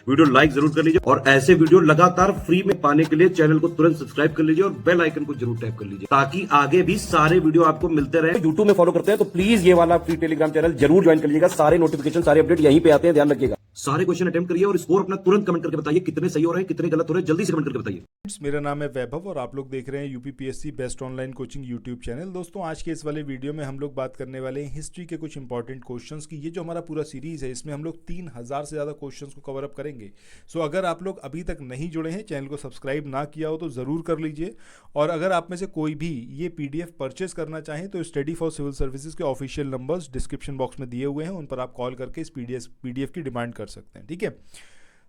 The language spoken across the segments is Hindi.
वीडियो लाइक जरूर कर लीजिए और ऐसे वीडियो लगातार फ्री में पाने के लिए चैनल को तुरंत सब्सक्राइब कर लीजिए और बेल आइकन को जरूर टैप कर लीजिए ताकि आगे भी सारे वीडियो आपको मिलते रहे। यूट्यूब में फॉलो करते हैं तो प्लीज ये वाला फ्री टेलीग्राम चैनल जरूर ज्वाइन कर लीजिएगा। सारे नोटिफिकेशन सारे अपडेट यहीं पे आते हैं, ध्यान रखिएगा। सारे क्वेश्चन अटेम्प्ट करिए और स्कोर अपना तुरंत कमेंट करके बताइए कितने सही हो रहे हैं कितने गलत हो रहे हैं, जल्दी से कमेंट करके बताइए। मेरा नाम है वैभव और आप लोग देख रहे हैं UPPSC best online coaching YouTube channel. दोस्तों आज के इस वाले वीडियो में हम लोग बात करने वाले हैं हिस्ट्री के कुछ इंपॉर्टेंट क्वेश्चंस की। ये जो हमारा पूरा सीरीज है इसमें हम लोग 3000 से ज़्यादा क्वेश्चंस को कवर अप करेंगे। सो अगर आप लोग अभी तक नहीं जुड़े हैं, चैनल को सब्सक्राइब ना किया हो तो ज़रूर कर लीजिए। और अगर आप में से कोई भी ये PDF परचेस करना चाहें तो स्टडी फॉर सिविल सर्विसेज के ऑफिशियल नंबर्स डिस्क्रिप्शन बॉक्स में दिए हुए हैं, उन पर आप कॉल करके इस PDF की डिमांड कर सकते हैं। ठीक है,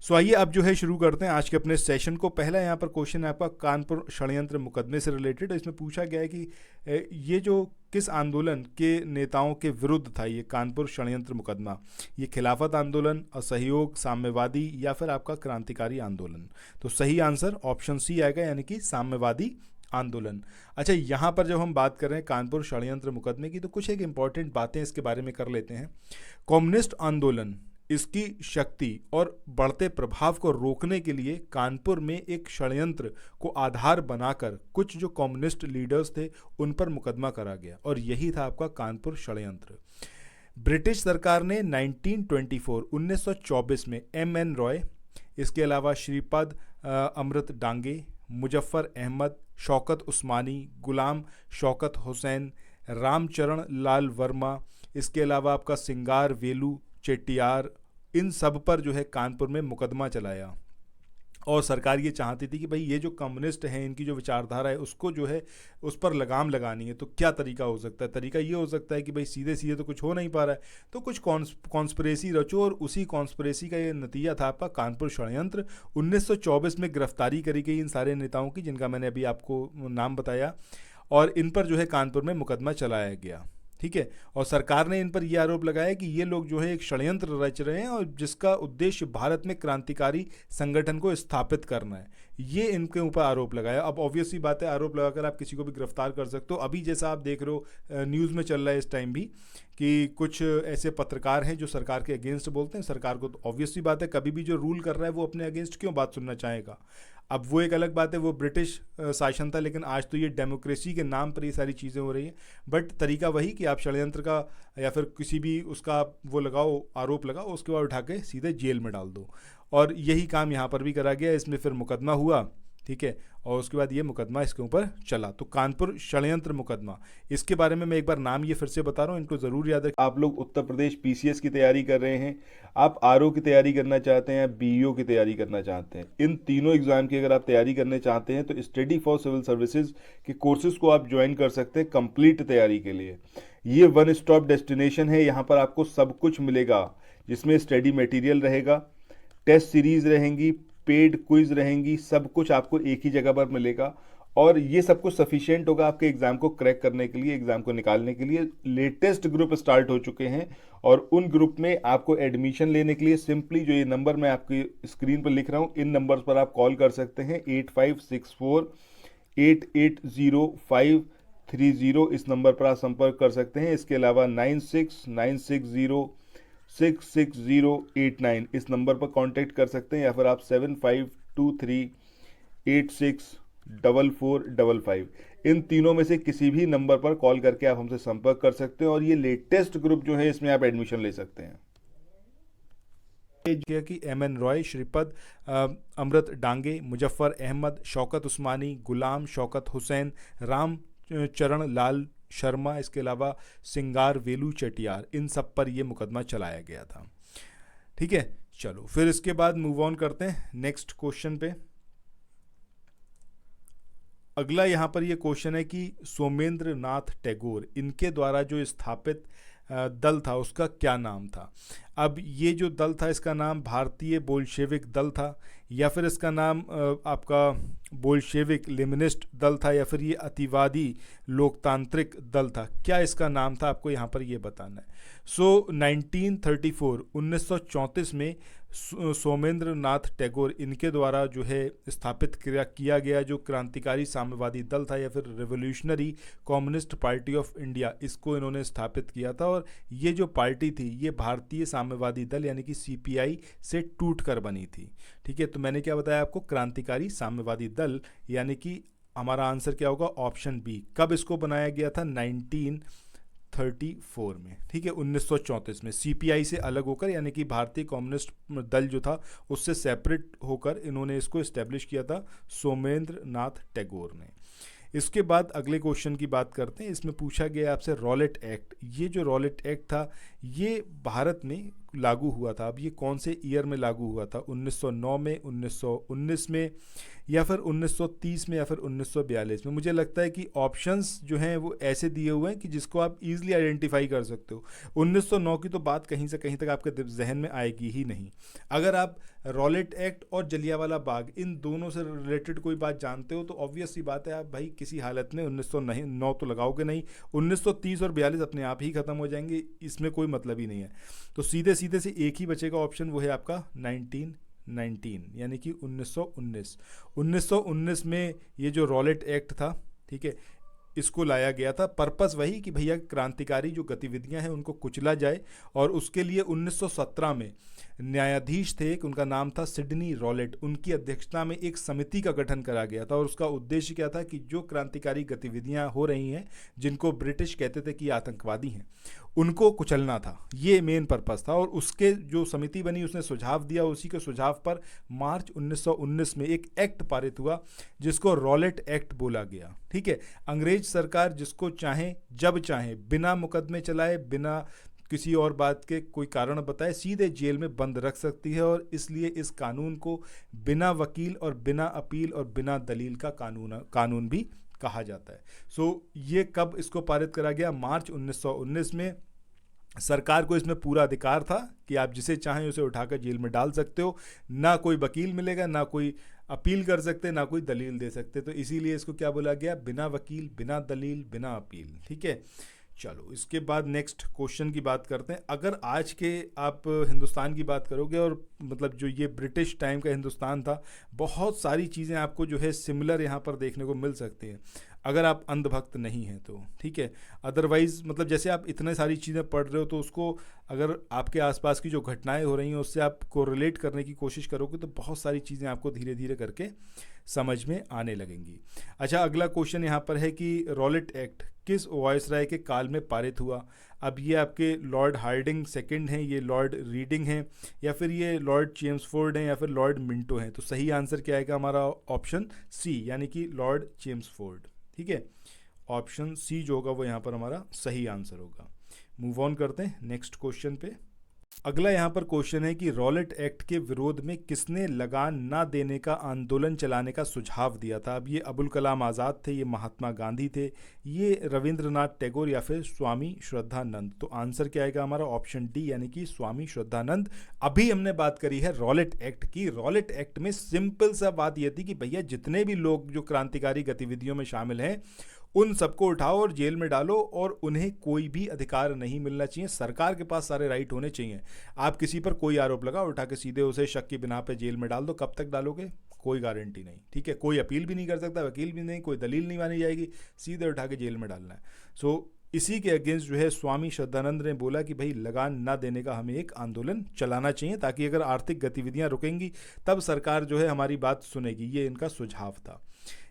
सो आइए अब जो है शुरू करते हैं आज के अपने सेशन को। पहला यहाँ पर क्वेश्चन है आपका कानपुर षड्यंत्र मुकदमे से रिलेटेड। इसमें पूछा गया है कि ये जो किस आंदोलन के नेताओं के विरुद्ध था ये कानपुर षड्यंत्र मुकदमा, ये खिलाफत आंदोलन, असहयोग, साम्यवादी या फिर आपका क्रांतिकारी आंदोलन। तो सही आंसर ऑप्शन सी आएगा, यानी कि साम्यवादी आंदोलन। अच्छा, यहाँ पर जब हम बात कर रहे हैं कानपुर षड्यंत्र मुकदमे की तो कुछ एक इंपॉर्टेंट बातें इसके बारे में कर लेते हैं। कम्युनिस्ट आंदोलन, इसकी शक्ति और बढ़ते प्रभाव को रोकने के लिए कानपुर में एक षड्यंत्र को आधार बनाकर कुछ जो कम्युनिस्ट लीडर्स थे उन पर मुकदमा करा गया और यही था आपका कानपुर षड्यंत्र। ब्रिटिश सरकार ने 1924 में MN रॉय, इसके अलावा श्रीपद अमृत डांगे, मुजफ्फर अहमद, शौकत उस्मानी, गुलाम शौकत हुसैन, रामचरण लाल वर्मा, इसके अलावा आपका सिंगार वेलू चेट्टियार, इन सब पर जो है कानपुर में मुकदमा चलाया। और सरकार ये चाहती थी कि भाई ये जो कम्युनिस्ट हैं इनकी जो विचारधारा है उसको जो है उस पर लगाम लगानी है। तो क्या तरीका हो सकता है? तरीका ये हो सकता है कि भाई सीधे सीधे तो कुछ हो नहीं पा रहा है, तो कुछ कॉन्स्पिरेसी रचो और उसी कॉन्स्पिरेसी का ये नतीजा था आपका कानपुर षड्यंत्र। 1924 में गिरफ्तारी करी गई इन सारे नेताओं की जिनका मैंने अभी आपको नाम बताया और इन पर जो है कानपुर में मुकदमा चलाया गया। ठीक है, और सरकार ने इन पर यह आरोप लगाया कि ये लोग जो है एक षड्यंत्र रच रहे हैं और जिसका उद्देश्य भारत में क्रांतिकारी संगठन को स्थापित करना है, ये इनके ऊपर आरोप लगाया। अब ऑब्वियस सी बात है, आरोप लगाकर आप किसी को भी गिरफ्तार कर सकते हो। अभी जैसा आप देख रहे हो न्यूज़ में चल रहा है इस टाइम भी कि कुछ ऐसे पत्रकार हैं जो सरकार के अगेंस्ट बोलते हैं। सरकार को तो ऑब्वियस सी बात है कभी भी जो रूल कर रहा है वो अपने अगेंस्ट क्यों बात सुनना चाहेगा। अब वो एक अलग बात है, वो ब्रिटिश शासन था, लेकिन आज तो ये डेमोक्रेसी के नाम पर ये सारी चीज़ें हो रही हैं। बट तरीका वही कि आप षड्यंत्र का या फिर किसी भी उसका वो लगाओ, आरोप लगाओ, उसके बाद उठा के सीधे जेल में डाल दो। और यही काम यहाँ पर भी करा गया। इसमें फिर मुकदमा हुआ, ठीक है, और उसके बाद ये मुकदमा इसके ऊपर चला। तो कानपुर षड्यंत्र मुकदमा, इसके बारे में मैं एक बार नाम ये फिर से बता रहा हूँ, इनको ज़रूर याद रखें। आप लोग उत्तर प्रदेश PCS की तैयारी कर रहे हैं, आप RO की तैयारी करना चाहते हैं, BEO की तैयारी करना चाहते हैं, इन तीनों एग्जाम की अगर आप तैयारी करने चाहते हैं तो स्टडी फॉर सिविल सर्विसेज के कोर्सेज को आप ज्वाइन कर सकते हैं कंप्लीट तैयारी के लिए। ये वन स्टॉप डेस्टिनेशन है, यहाँ पर आपको सब कुछ मिलेगा जिसमें स्टडी मटेरियल रहेगा, टेस्ट सीरीज रहेंगी, पेड क्विज रहेंगी, सब कुछ आपको एक ही जगह पर मिलेगा। और ये सब कुछ सफिशिएंट होगा आपके एग्जाम को क्रैक करने के लिए, एग्जाम को निकालने के लिए। लेटेस्ट ग्रुप स्टार्ट हो चुके हैं और उन ग्रुप में आपको एडमिशन लेने के लिए सिंपली जो ये नंबर मैं आपकी स्क्रीन पर लिख रहा हूँ, इन नंबर्स पर आप कॉल कर सकते हैं। 8564880530, इस नंबर पर आप संपर्क कर सकते हैं। इसके अलावा 9696066089, इस नंबर पर कांटेक्ट कर सकते हैं, या फिर आप 7523864455, इन तीनों में से किसी भी नंबर पर कॉल करके आप हमसे संपर्क कर सकते हैं और ये लेटेस्ट ग्रुप जो है इसमें आप एडमिशन ले सकते हैं। कि MN रॉय, श्रीपद अमृत डांगे, मुजफ्फर अहमद, शौकत उस्मानी, गुलाम शौकत हुसैन, रामचरण लाल शर्मा, इसके अलावा सिंगार वेलू चेट्टियार, इन सब पर यह मुकदमा चलाया गया था। ठीक है, चलो फिर इसके बाद मूव ऑन करते हैं नेक्स्ट क्वेश्चन पे। अगला यहाँ पर ये क्वेश्चन है कि सोमेंद्र नाथ टैगोर, इनके द्वारा जो स्थापित दल था उसका क्या नाम था। अब ये जो दल था इसका नाम भारतीय बोल्शेविक दल था, या फिर इसका नाम आपका बोल्शेविक लेनिनिस्ट दल था, या फिर ये अतिवादी लोकतांत्रिक दल था। क्या इसका नाम था, आपको यहाँ पर ये बताना है। 1934 में सोमेंद्र नाथ टैगोर, इनके द्वारा जो है स्थापित किया गया जो क्रांतिकारी साम्यवादी दल था या फिर revolutionary communist party of India, इसको इन्होंने स्थापित किया था। और ये जो पार्टी थी ये भारतीय साम्यवादी दल यानी कि सीपीआई से टूटकर बनी थी। ठीक है, तो मैंने क्या बताया आपको, क्रांतिकारी साम्यवादी दल, यानी कि हमारा आंसर क्या होगा, ऑप्शन बी। कब इसको बनाया गया था, 1934 में। ठीक है, 1934 में सीपीआई से अलग होकर, यानी कि भारतीय कम्युनिस्ट दल जो था उससे सेपरेट होकर इन्होंने इसको इस्टेब्लिश किया था सोमेंद्र नाथ टैगोर ने। इसके बाद अगले क्वेश्चन की बात करते हैं। इसमें पूछा गया आपसे रॉलेट एक्ट। ये जो रॉलेट एक्ट था ये भारत में लागू हुआ था। अब ये कौन से ईयर में लागू हुआ था, 1909 में, 1919 में, या फिर 1930 में, या फिर 1942 में। मुझे लगता है कि ऑप्शंस जो हैं वो ऐसे दिए हुए हैं कि जिसको आप इजीली आइडेंटिफाई कर सकते हो। 1909 की तो बात कहीं से कहीं तक आपके जहन में आएगी ही नहीं। अगर आप रॉलेट एक्ट और जलियांवाला बाग इन दोनों से रिलेटेड कोई बात जानते हो तो ऑब्वियस सी बात है आप भाई किसी हालत में 1909 तो लगाओगे नहीं, 1930 और 42 अपने आप ही खत्म हो जाएंगे, इसमें कोई मतलब ही नहीं है। तो सीधे सीधे से एक ही बचेगा ऑप्शन, वो है आपका 1919 यानी कि 1919। 1919 में ये जो रॉलेट एक्ट था, ठीक है, इसको लाया गया था। पर्पस वही कि भैया क्रांतिकारी जो गतिविधियां हैं उनको कुचला जाए, और उसके लिए 1917 में न्यायाधीश थे, एक उनका नाम था सिडनी रॉलेट, उनकी अध्यक्षता में एक समिति का गठन करा गया था। और उसका उद्देश्य क्या था कि जो क्रांतिकारी गतिविधियां हो रही हैं जिनको ब्रिटिश कहते थे कि आतंकवादी हैं, उनको कुचलना था, ये मेन पर्पस था। और उसके जो समिति बनी उसने सुझाव दिया, उसी के सुझाव पर मार्च 1919 में एक एक्ट पारित हुआ जिसको रॉलेट एक्ट बोला गया। ठीक है, अंग्रेज सरकार जिसको चाहे जब चाहे बिना मुकदमे चलाए, बिना किसी और बात के कोई कारण बताए सीधे जेल में बंद रख सकती है, और इसलिए इस कानून को बिना वकील और बिना अपील और बिना दलील का कानून भी कहा जाता है। ये कब इसको पारित करा गया, मार्च 1919 में। सरकार को इसमें पूरा अधिकार था कि आप जिसे चाहें उसे उठाकर जेल में डाल सकते हो, ना कोई वकील मिलेगा, ना कोई अपील कर सकते, ना कोई दलील दे सकते। तो इसीलिए इसको क्या बोला गया, बिना वकील, बिना दलील, बिना अपील। ठीक है, चलो इसके बाद नेक्स्ट क्वेश्चन की बात करते हैं। अगर आज के आप हिंदुस्तान की बात करोगे, और मतलब जो ये ब्रिटिश टाइम का हिंदुस्तान था, बहुत सारी चीज़ें आपको जो है सिमिलर यहाँ पर देखने को मिल सकती हैं, अगर आप अंधभक्त नहीं हैं तो। ठीक है, अदरवाइज़ मतलब जैसे आप इतने सारी चीज़ें पढ़ रहे हो तो उसको अगर आपके आसपास की जो घटनाएं हो रही हैं उससे आप कोरिलेट करने की कोशिश करोगे तो बहुत सारी चीज़ें आपको धीरे धीरे करके समझ में आने लगेंगी। अच्छा, अगला क्वेश्चन यहाँ पर है कि रॉलेट एक्ट किस वायसराय के काल में पारित हुआ। अब ये आपके लॉर्ड हार्डिंग सेकंड हैं, ये लॉर्ड रीडिंग हैं, या फिर ये लॉर्ड चेम्सफोर्ड हैं, या फिर लॉर्ड मिंटो हैं। तो सही आंसर क्या आएगा हमारा, ऑप्शन सी यानी कि लॉर्ड चेम्सफोर्ड। ठीक है, ऑप्शन सी जो होगा वो यहाँ पर हमारा सही आंसर होगा। मूव ऑन करते हैं नेक्स्ट क्वेश्चन पे। अगला यहाँ पर क्वेश्चन है कि रॉलेट एक्ट के विरोध में किसने लगान ना देने का आंदोलन चलाने का सुझाव दिया था। अब ये अबुल कलाम आज़ाद थे, ये महात्मा गांधी थे, ये रविंद्रनाथ टैगोर, या फिर स्वामी श्रद्धानंद। तो आंसर क्या आएगा हमारा, ऑप्शन डी यानी कि स्वामी श्रद्धानंद। अभी हमने बात करी है रॉलेट एक्ट की। रॉलेट एक्ट में सिंपल सा बात यह थी कि भैया जितने भी लोग जो क्रांतिकारी गतिविधियों में शामिल हैं उन सबको उठाओ और जेल में डालो, और उन्हें कोई भी अधिकार नहीं मिलना चाहिए, सरकार के पास सारे राइट होने चाहिए। आप किसी पर कोई आरोप लगाओ, उठा के सीधे उसे शक की बिना पे जेल में डाल दो, कब तक डालोगे कोई गारंटी नहीं। ठीक है, कोई अपील भी नहीं कर सकता, वकील भी नहीं, कोई दलील नहीं मानी जाएगी, सीधे उठा के जेल में डालना है। इसी के अगेंस्ट जो है स्वामी श्रद्धानंद ने बोला कि भाई लगान ना देने का हमें एक आंदोलन चलाना चाहिए, ताकि अगर आर्थिक गतिविधियां रुकेंगी तब सरकार जो है हमारी बात सुनेगी। ये इनका सुझाव था।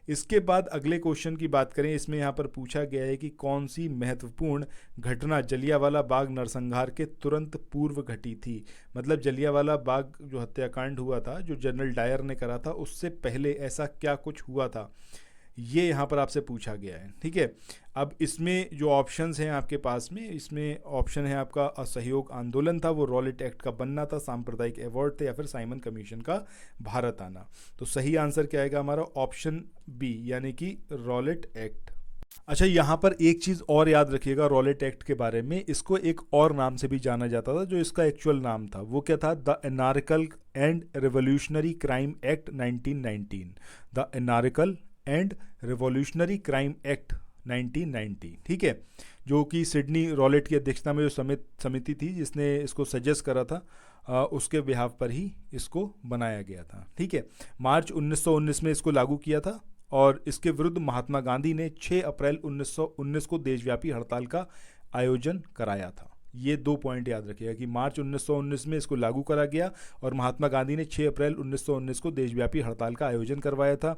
इसके बाद अगले क्वेश्चन की बात करें, इसमें यहाँ पर पूछा गया है कि कौन सी महत्वपूर्ण घटना जलियांवाला बाग नरसंहार के तुरंत पूर्व घटी थी। मतलब जलियांवाला बाग जो हत्याकांड हुआ था, जो जनरल डायर ने करा था, उससे पहले ऐसा क्या कुछ हुआ था, ये यहाँ पर आपसे पूछा गया है। ठीक है, अब इसमें जो ऑप्शंस हैं आपके पास में, इसमें ऑप्शन है आपका असहयोग आंदोलन था, वो रॉलेट एक्ट का बनना था, सांप्रदायिक अवार्ड थे, या फिर साइमन कमीशन का भारत आना। तो सही आंसर क्या आएगा हमारा, ऑप्शन बी यानी कि रॉलेट एक्ट। अच्छा, यहाँ पर एक चीज़ और याद रखिएगा रॉलेट एक्ट के बारे में, इसको एक और नाम से भी जाना जाता था, जो इसका एक्चुअल नाम था वो क्या था, the anarchical and revolutionary crime act 1919। The anarchical and revolutionary crime act 1990। ठीक है, जो कि सिडनी रॉलेट की अध्यक्षता में जो समिति थी जिसने इसको सजेस्ट करा था, उसके बिहाफ पर ही इसको बनाया गया था। ठीक है, मार्च 1919 में इसको लागू किया था, और इसके विरुद्ध महात्मा गांधी ने 6 अप्रैल 1919 को देशव्यापी हड़ताल का आयोजन कराया था। ये 2 पॉइंट याद रखिएगा कि मार्च 1919 में इसको लागू करा गया और महात्मा गांधी ने 6 अप्रैल 1919 को देशव्यापी हड़ताल का आयोजन करवाया था।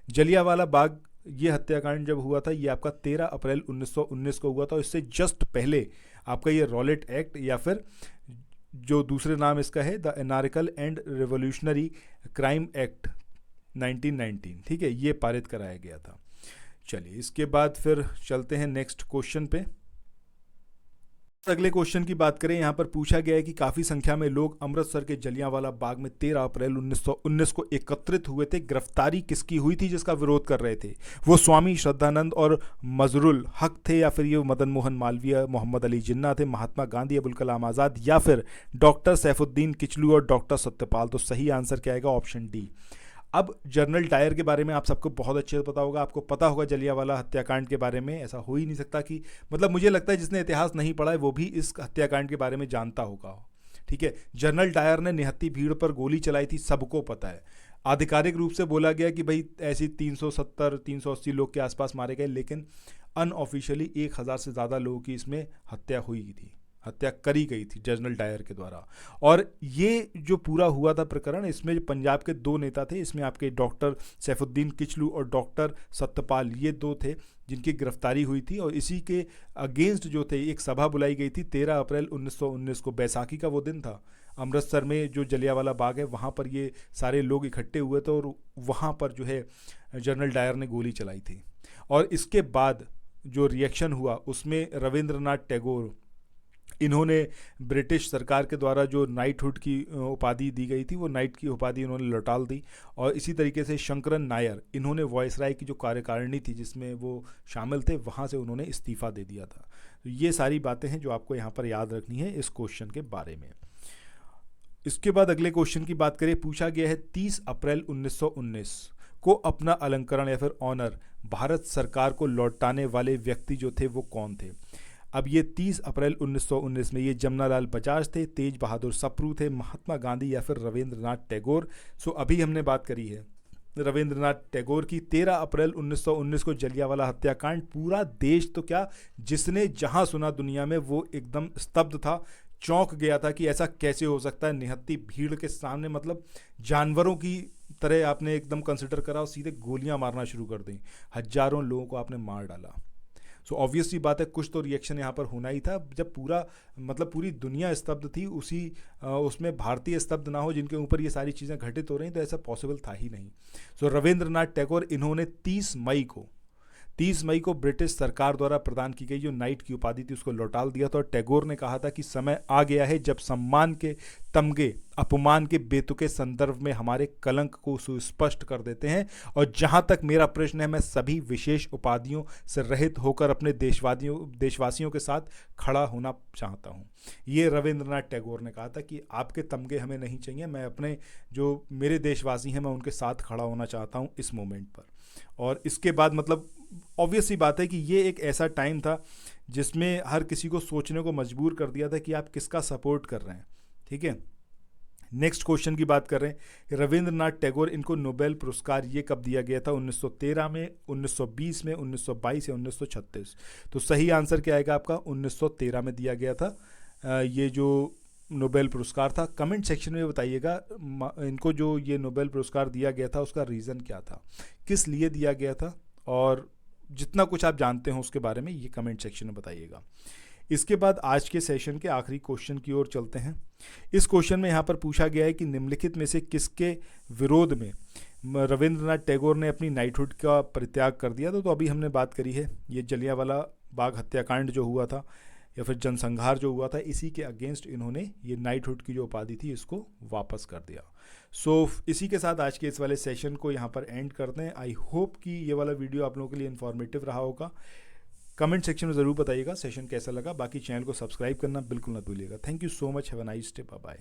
जलियांवाला बाग ये हत्याकांड जब हुआ था ये आपका 13 अप्रैल 1919 को हुआ था। इससे जस्ट पहले आपका ये रॉलेट एक्ट या फिर जो दूसरे नाम इसका है the anarchical and revolutionary crime act 1919, ठीक है, ये पारित कराया गया था। चलिए इसके बाद फिर चलते हैं नेक्स्ट क्वेश्चन पे। अगले क्वेश्चन की बात करें, यहाँ पर पूछा गया है कि काफ़ी संख्या में लोग अमृतसर के जलियांवाला बाग में 13 अप्रैल 1919 को एकत्रित हुए थे। गिरफ्तारी किसकी हुई थी जिसका विरोध कर रहे थे? वो स्वामी श्रद्धानंद और मजरुल हक थे, या फिर ये मदन मोहन मालवीय, मोहम्मद अली जिन्ना थे, महात्मा गांधी, अबुल कलाम आज़ाद, या फिर डॉक्टर सैफुद्दीन किचलू और डॉक्टर सत्यपाल? तो सही आंसर क्या आएगा? Option D. अब जनरल डायर के बारे में आप सबको बहुत अच्छे से पता होगा, आपको पता होगा जलियांवाला हत्याकांड के बारे में। ऐसा हो ही नहीं सकता कि मतलब मुझे लगता है जिसने इतिहास नहीं पढ़ा है वो भी इस हत्याकांड के बारे में जानता होगा, ठीक है। जनरल डायर ने निहत्थी भीड़ पर गोली चलाई थी, सबको पता है। आधिकारिक रूप से बोला गया कि भाई ऐसी 370-380 लोग के आसपास मारे गए, लेकिन अनऑफिशियली 1000 से ज़्यादा लोगों की इसमें हत्या हुई थी, हत्या करी गई थी जनरल डायर के द्वारा। और ये जो पूरा हुआ था प्रकरण, इसमें जो पंजाब के 2 नेता थे, इसमें आपके डॉक्टर सैफुद्दीन किचलू और डॉक्टर सत्यपाल, ये 2 थे जिनकी गिरफ्तारी हुई थी। और इसी के अगेंस्ट जो थे एक सभा बुलाई गई थी 13 अप्रैल 1919 को। बैसाखी का वो दिन था। अमृतसर में जो जलियांवाला बाग है वहाँ पर ये सारे लोग इकट्ठे हुए थे और वहाँ पर जो है जनरल डायर ने गोली चलाई थी। और इसके बाद जो रिएक्शन हुआ उसमें रविंद्रनाथ टैगोर, इन्होंने ब्रिटिश सरकार के द्वारा जो नाइटहुड की उपाधि दी गई थी वो नाइट की उपाधि इन्होंने लौटाल दी। और इसी तरीके से शंकरन नायर, इन्होंने वॉयसराय की जो कार्यकारिणी थी जिसमें वो शामिल थे, वहाँ से उन्होंने इस्तीफ़ा दे दिया था। तो ये सारी बातें हैं जो आपको यहाँ पर याद रखनी है इस क्वेश्चन के बारे में। इसके बाद अगले क्वेश्चन की बात करें, पूछा गया है 30 अप्रैल 1919 को अपना अलंकरण या फिर ऑनर भारत सरकार को लौटाने वाले व्यक्ति जो थे वो कौन थे? अब ये 30 अप्रैल 1919 में ये जमनालाल बजाज थे, तेज बहादुर सप्रू थे, महात्मा गांधी या फिर रविंद्रनाथ टैगोर? सो अभी हमने बात करी है रविंद्रनाथ टैगोर की। 13 अप्रैल 1919 को जलियांवाला हत्याकांड, पूरा देश तो क्या जिसने जहां सुना दुनिया में वो एकदम स्तब्ध था, चौंक गया था कि ऐसा कैसे हो सकता है। निहत्थी भीड़ के सामने मतलब जानवरों की तरह आपने एकदम कंसिडर करा और सीधे गोलियां मारना शुरू कर दी। हजारों लोगों को आपने मार डाला। सो ऑब्वियसली बात है कुछ तो रिएक्शन यहाँ पर होना ही था। जब पूरा मतलब पूरी दुनिया स्तब्ध थी, उसमें भारतीय स्तब्ध ना हो जिनके ऊपर ये सारी चीज़ें घटित हो रही, तो ऐसा पॉसिबल था ही नहीं। सो रविंद्रनाथ टैगोर, इन्होंने 30 मई को ब्रिटिश सरकार द्वारा प्रदान की गई जो नाइट की उपाधि थी उसको लौटाल दिया था। और टैगोर ने कहा था कि समय आ गया है जब सम्मान के तमगे अपमान के बेतुके संदर्भ में हमारे कलंक को सुस्पष्ट कर देते हैं। और जहां तक मेरा प्रश्न है, मैं सभी विशेष उपाधियों से रहित होकर अपने देशवासियों के साथ खड़ा होना चाहता हूं। ये रविंद्रनाथ टैगोर ने कहा था कि आपके तमगे हमें नहीं चाहिए, मैं अपने जो मेरे देशवासी हैं मैं उनके साथ खड़ा होना चाहता हूं इस मोमेंट पर। और इसके बाद मतलब ऑब्वियसली बात है कि ये एक ऐसा टाइम था जिसमें हर किसी को सोचने को मजबूर कर दिया था कि आप किसका सपोर्ट कर रहे हैं, ठीक है। नेक्स्ट क्वेश्चन की बात कर रहे हैं, रविंद्रनाथ टैगोर, इनको नोबेल पुरस्कार ये कब दिया गया था? 1913 में, 1920 में, 1922 या 1936? तो सही आंसर क्या आएगा आपका? 1913 में दिया गया था ये जो नोबेल पुरस्कार था। कमेंट सेक्शन में बताइएगा इनको जो ये नोबेल पुरस्कार दिया गया था उसका रीज़न क्या था, किस लिए दिया गया था, और जितना कुछ आप जानते हो उसके बारे में ये कमेंट सेक्शन में बताइएगा। इसके बाद आज के सेशन के आखिरी क्वेश्चन की ओर चलते हैं। इस क्वेश्चन में यहाँ पर पूछा गया है कि निम्नलिखित में से किसके विरोध में रविंद्रनाथ टैगोर ने अपनी नाइटहुड का परित्याग कर दिया था? तो अभी हमने बात करी है ये जलियांवाला बाग हत्याकांड जो हुआ था या फिर जनसंहार जो हुआ था, इसी के अगेंस्ट इन्होंने ये नाइटहुड की जो उपाधि थी इसको वापस कर दिया। सो इसी के साथ आज के इस वाले सेशन को यहाँ पर एंड करते हैं। आई होप कि ये वाला वीडियो आप लोगों के लिए इन्फॉर्मेटिव रहा होगा। कमेंट सेक्शन में ज़रूर बताइएगा सेशन कैसा लगा। बाकी चैनल को सब्सक्राइब करना बिल्कुल ना भूलिएगा। Thank you so much, have a nice day, bye bye.